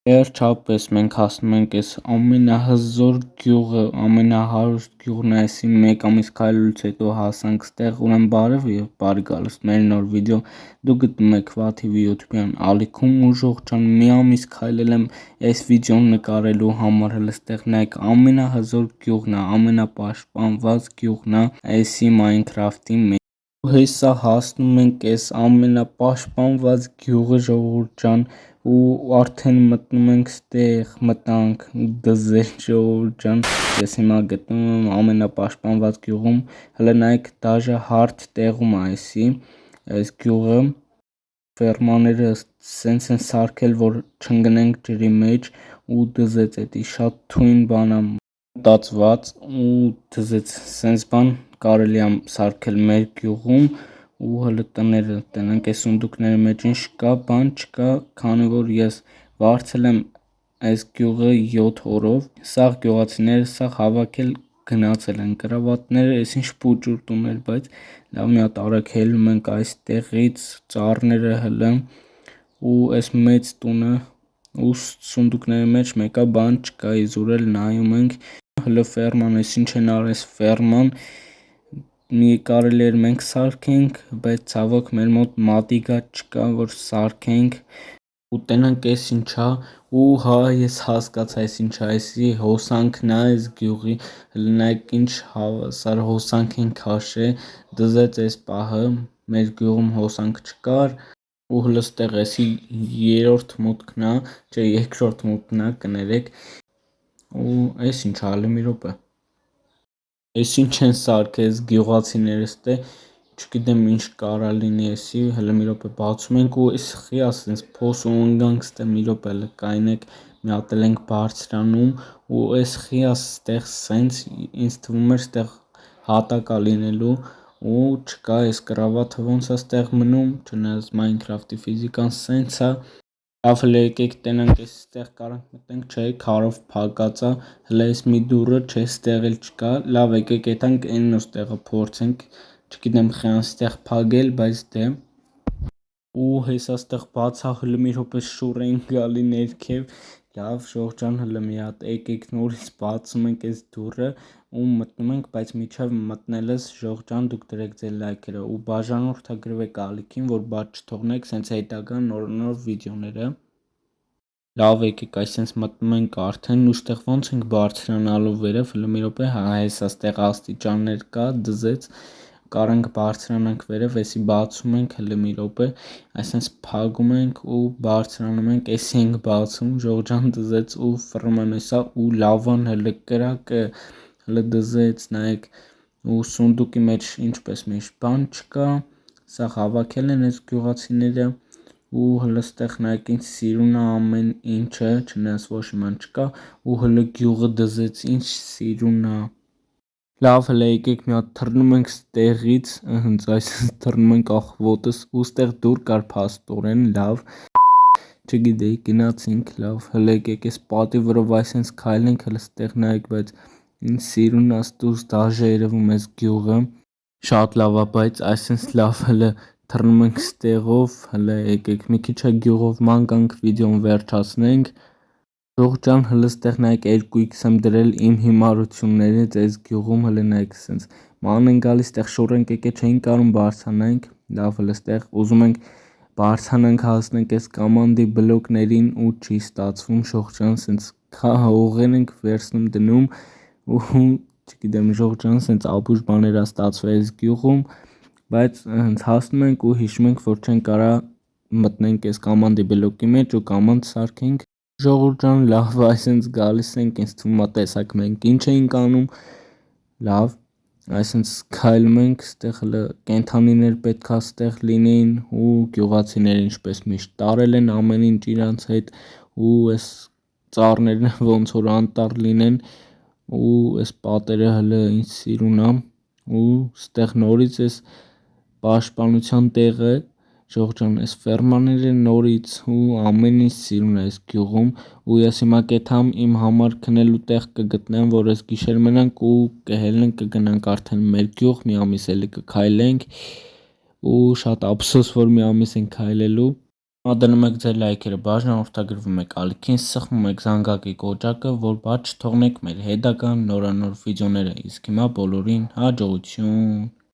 Վերջապես մենք հասնում ենք այս ամենահզոր գյուղը, ամենահարուստ գյուղն է, այսի մեկ ամիս քայլելուց հետո հասանք ստեղ, ուրեմն բարև եւ բարի գալուստ մեր նոր վիդեո, դուք գտնում եք Վաթիվի յութուբյան ալիքում ու ժողջան մի ամիս քայլել եմ այս վիդեոն նկարելու համար, հələ ստեղ նայեք ամենահզոր գյուղն է, ամենապաշտպանված գյուղն է այսի Minecraft-ի մեջ։ Հեսա հասնում ենք այս ամենապաշտպանված գյուղը ժողովուրդ ջան ու արդեն մտնում ենք ստեղ, մտանք դզեր ժողովուրդ ջան, ես հիմա գտնվում եմ ամենապաշտպանված գյուղում, հələ նայեք դաժե հարթ տեղում է այս գյուղը, ֆերմաները սենց են սարքել, որ չընկնենք ջրի մեջ ու դզեց էդի շատ թույն բան է մտածված ու դզեց սենց բան կարելի է սարքել մեր գյուղում ու հələ տները տնենք այս սունդուկների մեջ ինչ կա, բան չկա, քանի որ ես վարձել եմ այս գյուղը 7 օրով, սաղ գյուղացիները սաղ հավաքել գնացել են, կրավատները այս ինչ պուճուրտում էր, բայց լավ մի հատ արագ հելնում ենք այստեղից, ծառները հələ ու այս մեծ տունը ու սունդուկների մեջ մեկա բան չկա, իզուր էլ նայում ենք, հələ ֆերման, այս ինչ են արել այս ֆերման, մի կարելի էր մենք սարքենք, բայց ցավոք մեր մոտ մատիկա չկա, որ սարքենք ու տնենք այս ինչա ու հա ես հասկացա այս ինչա, այսի հոսանքն է այս գյուղի, հələ նայեք ինչ հավասար հոսանք են քաշել, դզեց այս պահը, մեր գյուղում հոսանք չկար ու հələ ստեղ էսի երրորդ մուտքն է, չէ երկրորդ մուտքն է, կներեք ու այս ինչա, հələ մի րոպե Այս ինչ են սարքել այս գյուղացիները ստե, չգիտեմ ինչ կարա լինի էսի, հələ մի րոպե բացում ենք ու այս խիա սենց փոս ու ընկանք ստե մի րոպե հələ կայնեք, մի հատ էլ ենք բարձրանում ու այս խիա ստեղ սենց ինձ թվում էր ստեղ հատակա լինելու ու չկա այս կրավաթը ոնց է ստեղ մնում, չնայած Minecraft-ի ֆիզիկան սենց է, լավ հələ եկեք տնենք այս ստեղ կարանք մտնենք, չէ քարով փակած է, հələ այս մի դուռը չէ ստեղ էլ չկա, լավ եկեք եթանք այն նոր տեղը փորձենք, չգիտեմ խիան ստեղ փակել, բայց դե ու հեսա ստեղ բաց է, հələ մի րոպե շուռ ենք գալի ներքև, լավ ժողջան հələ մի հատ եկեք նորից բացում ենք այս դուռը ու մտնում ենք, բայց միջև մտնելս ժողջան դուք դրեք ձեր լայքերը ու բաժանորդագրվեք ալիքին, որ բաց չթողնեք սենց հետագա նոր վիդեոները, լավ եկեք այսենց մտնում ենք արդեն ու ստեղ ոնց ենք բարձրանալու վերև, հələ մի րոպե, հա հեսա ստեղ աստիճաններ կա, դզեց, կարանք բարձրանանք վերև, էսի բացում ենք, հələ մի րոպե, այսենց փակում ենք ու բարձրանում ենք, էսի ենք բացում, ժողջան դզեց ու ֆռում եմ հեսա ու լավան հələ կրակը, հələ դզեց, նայեք ու սունդուկի մեջ ինչպես միշտ բան չկա, սա հավաքել են այս գյուղացիները ու հələ ստեղ նայեք ինչ սիրուն է ամեն ինչը, չնայած ոչ մի բան չկա ու հələ գյուղը դզեց, ինչ սիրուն է Լավ հələ եկեք մի հատ թռնում ենք ստեղից, հենց այսպես թռնում ենք աղվոտս ու ստեղ դուռ կար փաստորեն, լավ չգիտեի գնացինք, լավ հələ եկեք այս պատի վրով այսպես քայլենք, հələ ստեղ նայեք, բայց ինչ սիրուն է ստուց դաժե երևում այս գյուղը, շատ լավ է, բայց այսպես լավ հələ թռնում ենք ստեղով, հələ եկեք մի քիչ է գյուղով ման գանք վիդեոն վերջացնենք Ժողջան հələ ստեղ նայեք 2x եմ դրել իմ հիմարություններից այս գյուղում հələ նայեք սենց ման են գալիս ստեղ շուռ ենք եկել չէինք կարում բարձրանանք լավ հələ ստեղ ուզում ենք բարձրանանք հասնենք այս կոմանդի բլոկներին ու չի ստացվում ժողջան սենց հողեր ենք վերցնում դնում ու չգիտեմ ժողջան սենց ապուշ բաներ է ստացվել այս գյուղում բայց հենց հասնում ենք ու հիշում ենք որ չենք կարա մտնենք այս կոմանդի բլոկի մեջ ու կոմանդ սարքենք Ժողովուրդ ջան, լավ, այսպես գալիս ենք, ինձ թվում է տեսակ մենք ինչ էինք անում, լավ, այսպես քայլում ենք, ստեղ հələ կենթանիներ պետքա ստեղ լինեին ու գյուղացիները ինչպես միշտ տարել են ամեն ինչ իրանց հետ ու այս ծառները ոնց որ անտառ լինեն ու այս պատերը հələ ինչ սիրուն է ու ստեղ նորից այս պաշտպանության տեղը Ժողջան, այս ֆերմաները նորից ու ամեն ինչ սիրուն է այս գյուղում ու ես հիմա կեթամ իմ համար քնելու տեղ կգտնեմ, որ այս գիշեր մնանք ու կհելնենք կգնանք արդեն մեր գյուղ, մի ամիս էլի կքայլենք ու շատ ափսոս որ մի ամիս ենք քայլելու Դնում եք ձեր լայքերը, բաժանորդագրվում եք ալիքին, սխմում եք զանգակի կոճակը, որ բաց չթողնեք մեր հետագա նորանոր վիդեոները, իսկ հիմա բոլորին հաջողություն։